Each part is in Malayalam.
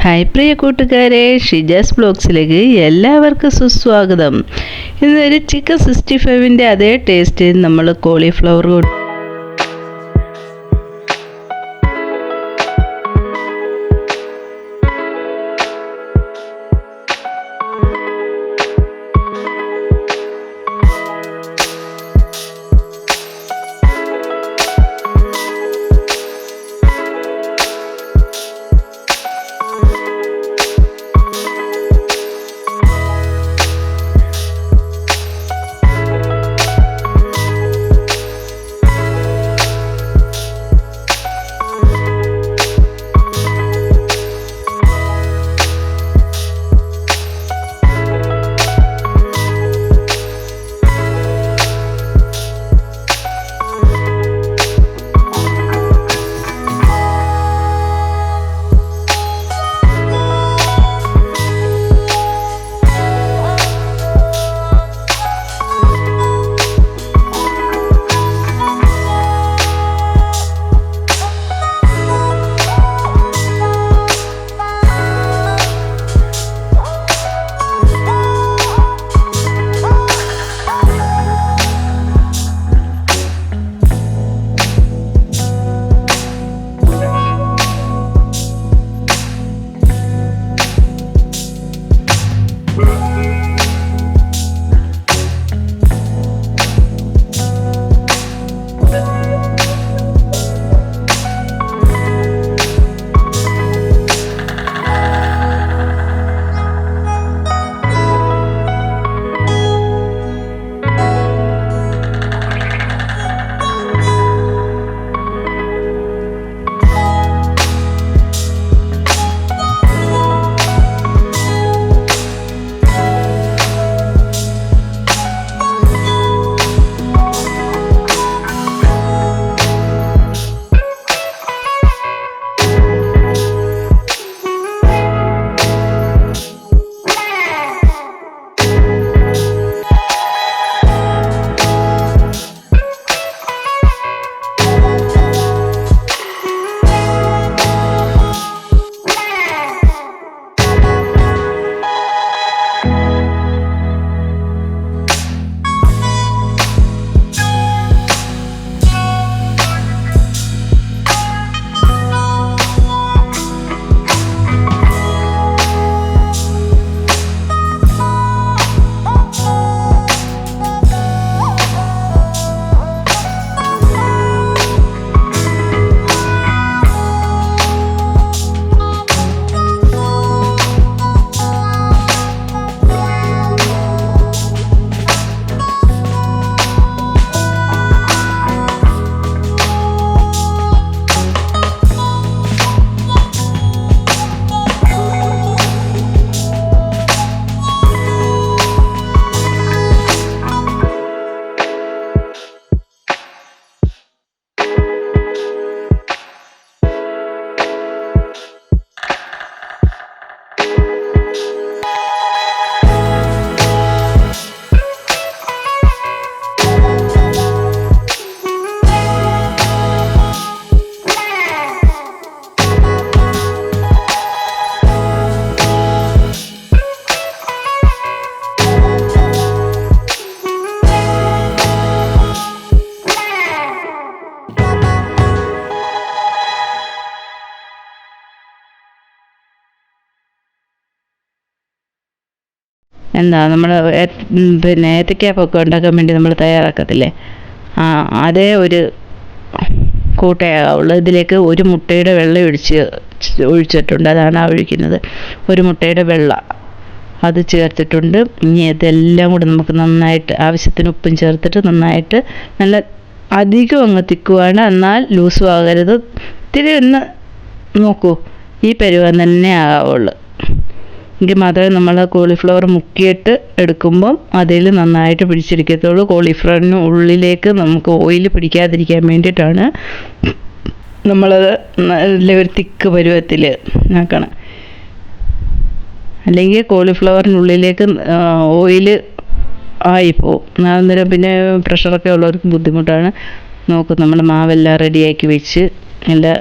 ഹായ് പ്രിയ കൂട്ടുകാരെ, ഷിജാസ് ബ്ലോഗ്സിലേക്ക് എല്ലാവർക്കും സുസ്വാഗതം. ഇന്നൊരു ചിക്കൻ 65ൻ്റെ അതേ ടേസ്റ്റിൽ നമ്മൾ കോളിഫ്ലവർ നമ്മൾ ഏത്തയ്ക്കാപ്പൊക്കെ ഉണ്ടാക്കാൻ വേണ്ടി നമ്മൾ തയ്യാറാക്കത്തില്ലേ, അതേ ഒരു കൂട്ടയാവുള്ളൂ. ഇതിലേക്ക് ഒരു മുട്ടയുടെ വെള്ള ഒഴിച്ചിട്ടുണ്ട്, അതാണ് ഒഴിക്കുന്നത്. ഒരു മുട്ടയുടെ വെള്ള അത് ചേർത്തിട്ടുണ്ട്. ഇനി ഇതെല്ലാം കൂടി നമുക്ക് നന്നായിട്ട് ആവശ്യത്തിന് ഉപ്പും ചേർത്തിട്ട് നന്നായിട്ട് നല്ല അധികം അങ്ങ് തിക്കുവാണ്, എന്നാൽ ലൂസും ആകരുത്. ഇത്തിരി ഒന്ന് നോക്കൂ, ഈ പരുവം തന്നെ ആവുള്ളൂ. എങ്കിൽ മാത്രമേ നമ്മൾ കോളിഫ്ലവർ മുക്കിയിട്ട് എടുക്കുമ്പം അതിൽ നന്നായിട്ട് പിടിച്ചിരിക്കത്തുള്ളൂ. കോളിഫ്ലവറിന് ഉള്ളിലേക്ക് നമുക്ക് ഓയിൽ പിടിക്കാതിരിക്കാൻ വേണ്ടിയിട്ടാണ് നമ്മളത് നല്ല ഒരു തിക്ക് പരുവത്തിൽ ആക്കണം. അല്ലെങ്കിൽ കോളിഫ്ലവറിനുള്ളിലേക്ക് ഓയിൽ ആയിപ്പോവും. അന്നേരം പിന്നെ പ്രഷറൊക്കെ ഉള്ളവർക്ക് ബുദ്ധിമുട്ടാണ്. നോക്കും, നമ്മൾ മാവെല്ലാം റെഡിയാക്കി വെച്ച് നല്ല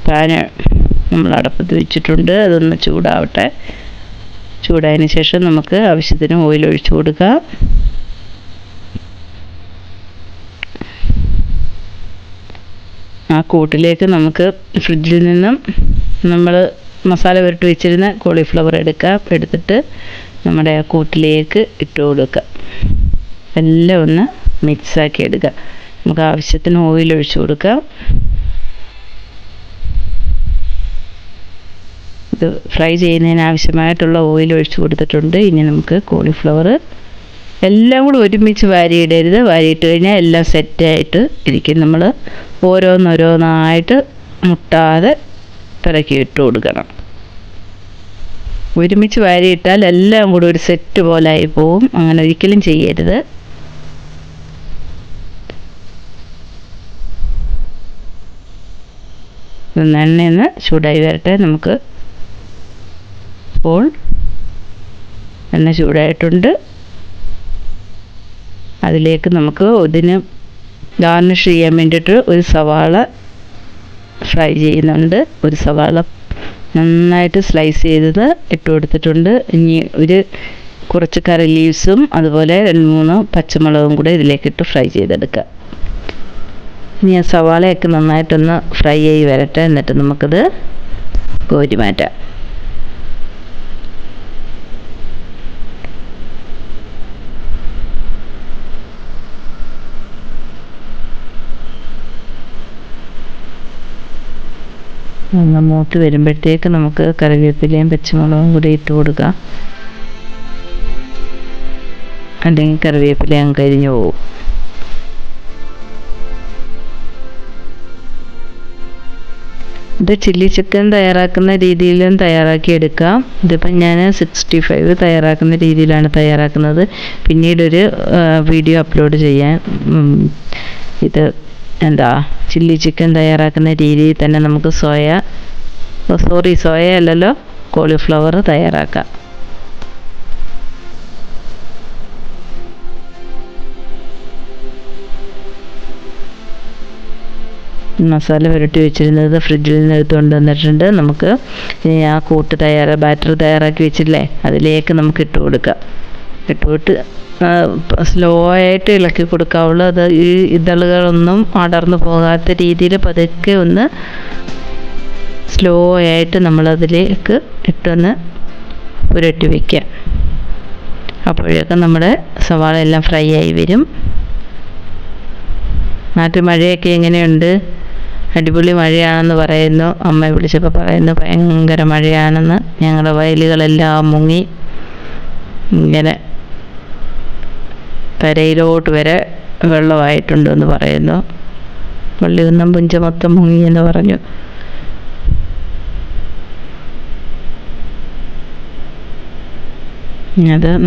പാന് നമ്മൾ അടപ്പത്ത് വെച്ചിട്ടുണ്ട്. അതൊന്ന് ചൂടാവട്ടെ. ചൂടായതിന് ശേഷം നമുക്ക് ആവശ്യത്തിന് ഓയിൽ ഒഴിച്ചു കൊടുക്കാം. ആ കൂട്ടിലേക്ക് നമുക്ക് ഫ്രിഡ്ജിൽ നിന്നും നമ്മൾ മസാല പുരട്ടി വെച്ചിരുന്ന കോളിഫ്ലവർ എടുത്തിട്ട് നമ്മുടെ ആ കൂട്ടിലേക്ക് ഇട്ട് കൊടുക്കുക. എല്ലാം ഒന്ന് മിക്സാക്കി എടുക്കുക. നമുക്ക് ആവശ്യത്തിന് ഓയിൽ ഒഴിച്ചു കൊടുക്കാം. ഇത് ഫ്രൈ ചെയ്യുന്നതിന് ആവശ്യമായിട്ടുള്ള ഓയിൽ ഒഴിച്ചു കൊടുത്തിട്ടുണ്ട്. ഇനി നമുക്ക് കോളിഫ്ലവർ എല്ലാം കൂടി ഒരുമിച്ച് വാരിയിടരുത്. വാരിയിട്ട് കഴിഞ്ഞാൽ എല്ലാം സെറ്റായിട്ട് ഇരിക്കും. നമ്മൾ ഓരോന്നോരോന്നായിട്ട് മുട്ടാതെ പിറക്കി ഇട്ട് കൊടുക്കണം. ഒരുമിച്ച് വാരിയിട്ടാൽ എല്ലാം കൂടി ഒരു സെറ്റ് പോലായി പോവും. അങ്ങനെ ഒരിക്കലും ചെയ്യരുത്. എണ്ണയൊന്ന് ചൂടായി വരട്ടെ. നമുക്ക് ഇപ്പോൾ എണ്ണ ചൂടായിട്ടുണ്ട്. അതിലേക്ക് നമുക്ക് ഇതിന് ഗാർണിഷ് ചെയ്യാൻ വേണ്ടിയിട്ട് ഒരു സവാള ഫ്രൈ ചെയ്യുന്നുണ്ട്. ഒരു സവാള നന്നായിട്ട് സ്ലൈസ് ചെയ്തത് ഇട്ട് കൊടുത്തിട്ടുണ്ട്. ഇനി കുറച്ച് കറി ലീവ്സും അതുപോലെ 2-3 പച്ചമുളകും കൂടെ ഇതിലേക്കിട്ട് ഫ്രൈ ചെയ്തെടുക്കുക. ഇനി ആ സവാളയൊക്കെ നന്നായിട്ടൊന്ന് ഫ്രൈ ആയി വരട്ടെ. എന്നിട്ട് നമുക്കത് കോരി മാറ്റാം. ഒന്ന് മൂത്ത് വരുമ്പോഴത്തേക്ക് നമുക്ക് കറിവേപ്പിലയും പച്ചമുളകും കൂടി ഇട്ട് കൊടുക്കാം. അല്ലെങ്കിൽ കറിവേപ്പില അങ്ങ് കരിഞ്ഞു പോകും. ഇത് ചില്ലി ചിക്കൻ തയ്യാറാക്കുന്ന രീതിയിലും തയ്യാറാക്കിയെടുക്കാം. ഇതിപ്പം ഞാൻ 65 തയ്യാറാക്കുന്ന രീതിയിലാണ് തയ്യാറാക്കുന്നത്. പിന്നീടൊരു വീഡിയോ അപ്ലോഡ് ചെയ്യാൻ ഇത് ചില്ലി ചിക്കൻ തയ്യാറാക്കുന്ന രീതിയിൽ തന്നെ നമുക്ക് സോയ അല്ലല്ലോ കോളിഫ്ലവർ തയ്യാറാക്കാം. മസാല പുരട്ടി വെച്ചിരുന്നത് ഫ്രിഡ്ജിൽ നിന്ന് എടുത്തുകൊണ്ട് വന്നിട്ടുണ്ട്. നമുക്ക് ഇനി ആ ബാറ്റർ തയ്യാറാക്കി വെച്ചില്ലേ, അതിലേക്ക് നമുക്ക് ഇട്ട് കൊടുക്കാം. ഇട്ടുകൊടുത്ത് സ്ലോ ആയിട്ട് ഇളക്കി കൊടുക്കാവുള്ളൂ. അത് ഈ ഇതളുകളൊന്നും അടർന്നു പോകാത്ത രീതിയിൽ പതുക്കെ ഒന്ന് സ്ലോ ആയിട്ട് നമ്മളതിലേക്ക് ഇട്ടൊന്ന് പുരട്ടി വയ്ക്കുക. അപ്പോഴേക്കും നമ്മുടെ സവാള എല്ലാം ഫ്രൈ ആയി വരും. നാട്ടിൽ മഴയൊക്കെ എങ്ങനെയുണ്ട്? അടിപൊളി മഴയാണെന്ന് പറയുന്നു. അമ്മ വിളിച്ചപ്പോൾ പറയുന്നു ഭയങ്കര മഴയാണെന്ന്. ഞങ്ങളുടെ വയലുകളെല്ലാം മുങ്ങി ഇങ്ങനെ കരയിലോട്ട് വരെ വെള്ളമായിട്ടുണ്ടെന്ന് പറയുന്നു. വള്ളികുന്നം പുഞ്ച മൊത്തം മുങ്ങിയെന്ന് പറഞ്ഞു.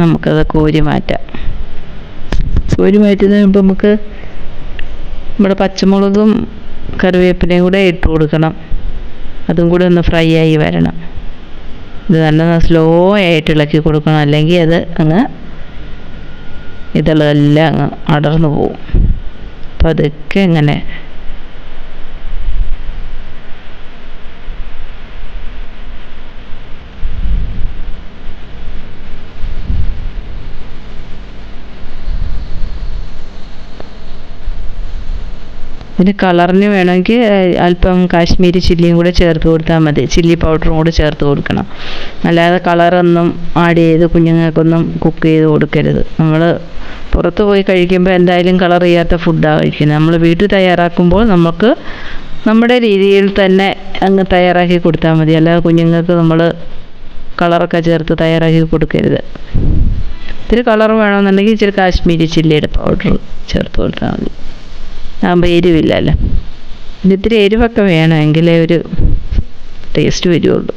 നമുക്കത് കോരി മാറ്റാം. കോരി മാറ്റുന്നതിന് മുമ്പ് നമുക്ക് നമ്മുടെ പച്ചമുളകും കറിവേപ്പിലയും കൂടെ ഇട്ട് കൊടുക്കണം. അതും കൂടെ ഒന്ന് ഫ്രൈ ആയി വരണം. ഇത് നല്ല സ്ലോ ആയിട്ട് ഇളക്കി കൊടുക്കണം. അല്ലെങ്കിൽ അത് അങ്ങ് ഇതെല്ലാം അങ്ങ് അടർന്നു പോവും. അപ്പം അതൊക്കെ ഇങ്ങനെ ഇതിന് കളറിന് വേണമെങ്കിൽ അല്പം കാശ്മീരി ചില്ലിയും കൂടെ ചേർത്ത് കൊടുത്താൽ മതി. ചില്ലി പൗഡറും കൂടെ ചേർത്ത് കൊടുക്കണം. അല്ലാതെ കളറൊന്നും ആഡ് ചെയ്ത് കുഞ്ഞുങ്ങൾക്കൊന്നും കുക്ക് ചെയ്ത് കൊടുക്കരുത്. നമ്മൾ പുറത്ത് പോയി കഴിക്കുമ്പോൾ എന്തായാലും കളർ ചെയ്യാത്ത ഫുഡാണ് കഴിക്കുന്നത്. നമ്മൾ വീട്ടിൽ തയ്യാറാക്കുമ്പോൾ നമുക്ക് നമ്മുടെ രീതിയിൽ തന്നെ അങ്ങ് തയ്യാറാക്കി കൊടുത്താൽ മതി. അല്ലാതെ കുഞ്ഞുങ്ങൾക്ക് നമ്മൾ കളറൊക്കെ ചേർത്ത് തയ്യാറാക്കി കൊടുക്കരുത്. ഇത്തിരി കളർ വേണമെന്നുണ്ടെങ്കിൽ ഇച്ചിരി കാശ്മീരി ചില്ലിയുടെ പൗഡർ ചേർത്ത് കൊടുത്താൽ മതി. ആകുമ്പോൾ എരിവില്ലല്ലോ. ഇത്തിരി എരിവൊക്കെ വേണമെങ്കിലേ ഒരു ടേസ്റ്റ് വരുള്ളൂ.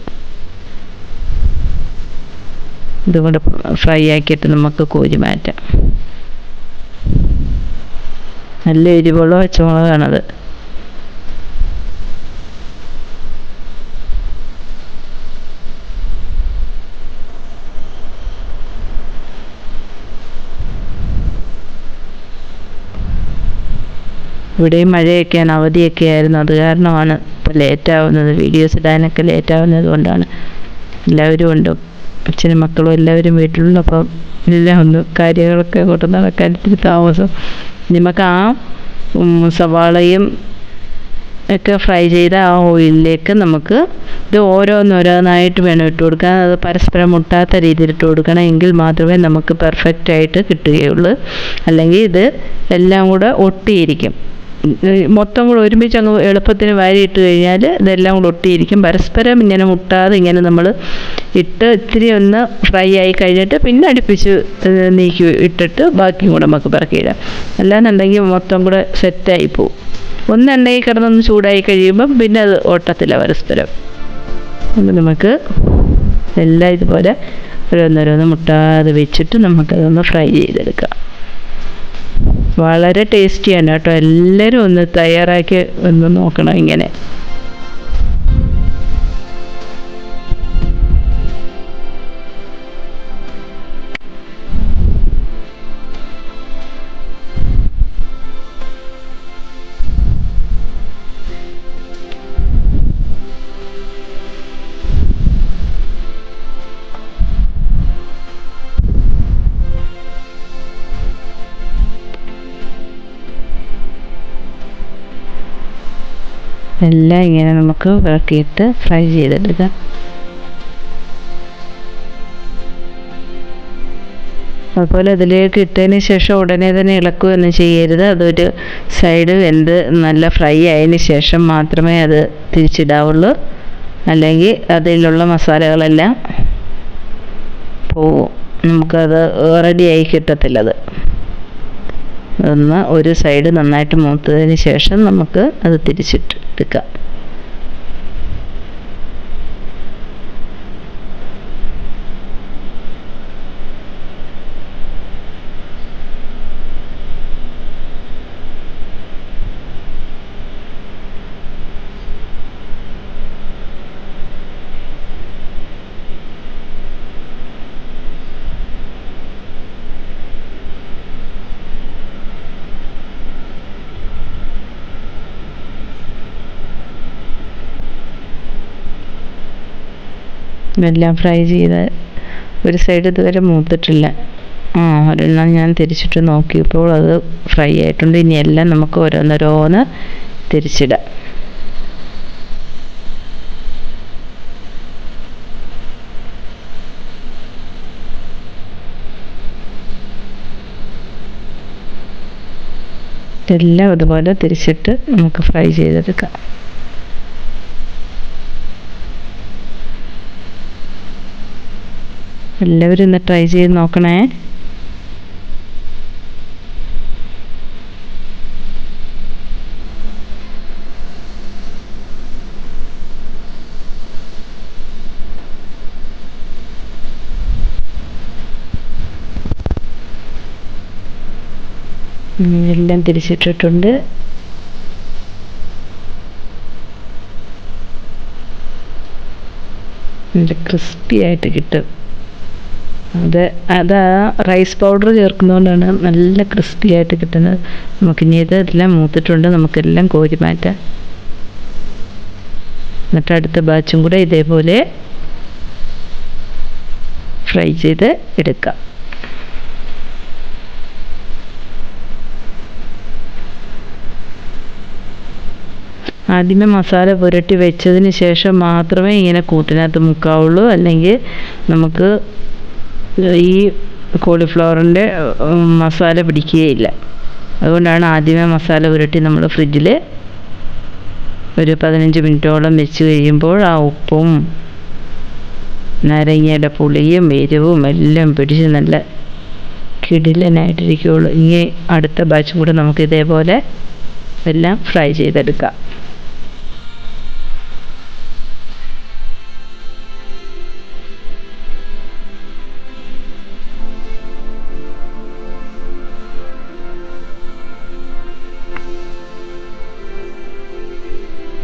ഇതുകൊണ്ട് ഫ്രൈ ആക്കിയിട്ട് നമുക്ക് കോരി മാറ്റാം. നല്ല എരിവുള്ള പച്ചമുളകാണത്. ഇവിടെയും മഴയൊക്കെയാണ്, അവധിയൊക്കെ ആയിരുന്നു. അത് കാരണമാണ് ഇപ്പോൾ ലേറ്റാവുന്നത്, വീഡിയോസ് ഇടാനൊക്കെ ലേറ്റാവുന്നത് കൊണ്ടാണ്. എല്ലാവരും ഉണ്ട്, അച്ഛനും മക്കളും എല്ലാവരും വീട്ടിലുള്ളപ്പം എല്ലാം ഒന്ന് കാര്യങ്ങളൊക്കെ കൊണ്ട് നടക്കാൻ ഇത്തിരി താമസം. നമുക്ക് ആ സവാളയും ഒക്കെ ഫ്രൈ ചെയ്ത ആ ഓയിലിലേക്ക് നമുക്ക് ഇത് ഓരോന്നോരോന്നായിട്ട് വേണം ഇട്ട് കൊടുക്കാൻ. അത് പരസ്പരം മുട്ടാത്ത രീതിയിൽ ഇട്ട് കൊടുക്കണം, എങ്കിൽ മാത്രമേ നമുക്ക് പെർഫെക്റ്റായിട്ട് കിട്ടുകയുള്ളൂ. അല്ലെങ്കിൽ ഇത് എല്ലാം കൂടെ ഒട്ടിയിരിക്കും. മൊത്തം കൂടെ ഒരുമിച്ച് അങ്ങ് എളുപ്പത്തിന് വാരിയിട്ട് കഴിഞ്ഞാൽ ഇതെല്ലാം കൂടെ ഒട്ടിയിരിക്കും. പരസ്പരം ഇങ്ങനെ മുട്ടാതെ ഇങ്ങനെ നമ്മൾ ഇട്ട് ഇത്തിരി ഒന്ന് ഫ്രൈ ആയി കഴിഞ്ഞിട്ട് പിന്നെ അടുപ്പിച്ച് നീക്കി ഇട്ടിട്ട് ബാക്കിയും കൂടെ നമുക്ക് പിറക്കിയിടാം. അല്ലാന്നുണ്ടെങ്കിൽ മൊത്തം കൂടെ സെറ്റായി പോവും. ഒന്നെണ്ണയിൽ കിടന്നൊന്ന് ചൂടായി കഴിയുമ്പം പിന്നെ അത് ഒട്ടത്തില്ല പരസ്പരം. അപ്പം നമുക്ക് എല്ലാം ഇതുപോലെ ഓരോന്നോരോന്ന് മുട്ടാതെ വെച്ചിട്ട് നമുക്കതൊന്ന് ഫ്രൈ ചെയ്തെടുക്കാം. വളരെ ടേസ്റ്റിയാണ് കേട്ടോ. എല്ലാവരും ഒന്ന് തയ്യാറാക്കി ഒന്ന് നോക്കണം ഇങ്ങനെ. എല്ലാം ഇങ്ങനെ നമുക്ക് ഇറക്കിയിട്ട് ഫ്രൈ ചെയ്തെടുക്കാം. അതുപോലെ ഇതിലേക്ക് ഇട്ടതിന് ശേഷം ഉടനെ തന്നെ ഇളക്കുകയൊന്നും ചെയ്യരുത്. അതൊരു സൈഡ് വെന്ത് നല്ല ഫ്രൈ ആയതിന് ശേഷം മാത്രമേ അത് തിരിച്ചിടാവുള്ളൂ. അല്ലെങ്കിൽ അതിലുള്ള മസാലകളെല്ലാം പോവും, നമുക്കത് റെഡിയായി കിട്ടത്തില്ലത്. ഒരു സൈഡ് നന്നായിട്ട് മൂത്തതിന് ശേഷം നമുക്ക് അത് തിരിച്ചിട്ടെടുക്കാം. ഇതെല്ലാം ഫ്രൈ ചെയ്ത് ഒരു സൈഡ് ഇതുവരെ മൂത്തിട്ടില്ല. ഒരെണ്ണം ഞാൻ തിരിച്ചിട്ട് നോക്കിയപ്പോൾ അത് ഫ്രൈ ആയിട്ടുണ്ട്. ഇനി എല്ലാം നമുക്ക് ഓരോന്നോരോന്ന് തിരിച്ചിടാം. എല്ലാം അതുപോലെ തിരിച്ചിട്ട് നമുക്ക് ഫ്രൈ ചെയ്തെടുക്കാം. എല്ലാവരും ഇന്ന് ട്രൈ ചെയ്ത് നോക്കണേ. എല്ലാം തിരിച്ചിട്ടിട്ടുണ്ട്. നല്ല ക്രിസ്പി ആയിട്ട് കിട്ടും. അത് റൈസ് പൗഡർ ചേർക്കുന്നതുകൊണ്ടാണ് നല്ല ക്രിസ്പി ആയിട്ട് കിട്ടുന്നത്. നമുക്കിനി ഇതെല്ലാം മൂത്തിട്ടുണ്ട്, നമുക്കെല്ലാം കോരി മാറ്റാം. എന്നിട്ട് അടുത്ത ബാച്ചും കൂടെ ഇതേപോലെ ഫ്രൈ ചെയ്ത് എടുക്കാം. ആദ്യമേ മസാല പുരട്ടി വെച്ചതിന് ശേഷം മാത്രമേ ഇങ്ങനെ കൂട്ടിനകത്ത് മുക്കാവുള്ളൂ. അല്ലെങ്കിൽ നമുക്ക് ഈ കോളിഫ്ലവറിൻ്റെ മസാല പിടിക്കുകയില്ല. അതുകൊണ്ടാണ് ആദ്യമേ മസാല പുരട്ടി നമ്മൾ ഫ്രിഡ്ജിൽ ഒരു 15 മിനിറ്റോളം വെച്ച് കഴിയുമ്പോൾ ആ ഉപ്പും നാരങ്ങയുടെ പുളിയും എരിവും എല്ലാം പിടിച്ച് നല്ല കിടിലനായിട്ടിരിക്കുകയുള്ളൂ. ഇനി അടുത്ത ബാച്ചും കൂടെ നമുക്ക് ഇതേപോലെ എല്ലാം ഫ്രൈ ചെയ്തെടുക്കാം.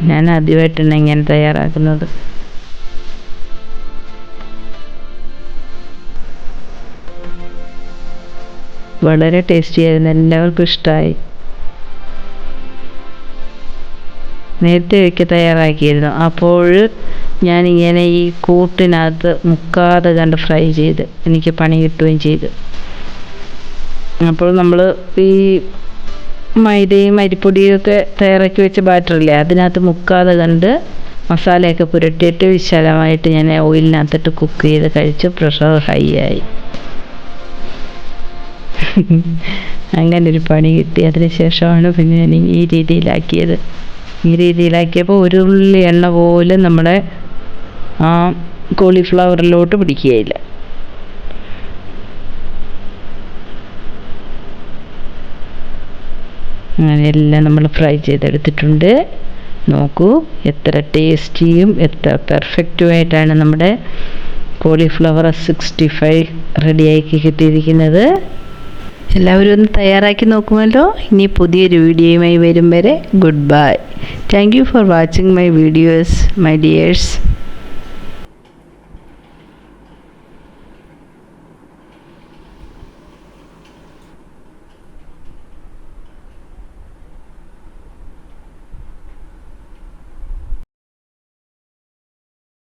ഞാൻ ആദ്യമായിട്ടാണ് ഇങ്ങനെ തയ്യാറാക്കുന്നത്. വളരെ ടേസ്റ്റി ആയിരുന്നു, എല്ലാവർക്കും ഇഷ്ടമായി. നേരത്തെയൊക്കെ തയ്യാറാക്കിയിരുന്നു. അപ്പോൾ ഞാനിങ്ങനെ ഈ കൂട്ടിനകത്ത് മുക്കാതെ കണ്ട് ഫ്രൈ ചെയ്ത് എനിക്ക് പണി കിട്ടുകയും ചെയ്തു. അപ്പോൾ നമ്മൾ ഈ മൈദയും അരിപ്പൊടിയും ഒക്കെ തയ്യാറാക്കി വെച്ച ബാറ്ററില്ലേ, അതിനകത്ത് മുക്കാതെ കണ്ട് മസാലയൊക്കെ പുരട്ടിയിട്ട് വിശാലമായിട്ട് ഞാൻ ഓയിലിനകത്തിട്ട് കുക്ക് ചെയ്ത് കഴിച്ച് പ്രഷർ ഹൈ ആയി. അങ്ങനൊരു പണി കിട്ടി. അതിന് ശേഷമാണ് പിന്നെ ഞാൻ ഈ രീതിയിലാക്കിയത്. ഈ രീതിയിലാക്കിയപ്പോൾ ഒരു ഉള്ളി എണ്ണ പോലും നമ്മുടെ ആ കോളിഫ്ലവറിലോട്ട് പിടിക്കുകയില്ല. അങ്ങനെ എല്ലാം നമ്മൾ ഫ്രൈ ചെയ്തെടുത്തിട്ടുണ്ട്. നോക്കൂ എത്ര ടേസ്റ്റിയും എത്ര പെർഫെക്റ്റുമായിട്ടാണ് നമ്മുടെ കോളിഫ്ലവർ 65 റെഡിയാക്കി കിട്ടിയിരിക്കുന്നത്. എല്ലാവരും ഒന്ന് തയ്യാറാക്കി നോക്കുമല്ലോ. ഇനി പുതിയൊരു വീഡിയോയുമായി വരും വരെ good bye. Thank you for watching my videos my dears.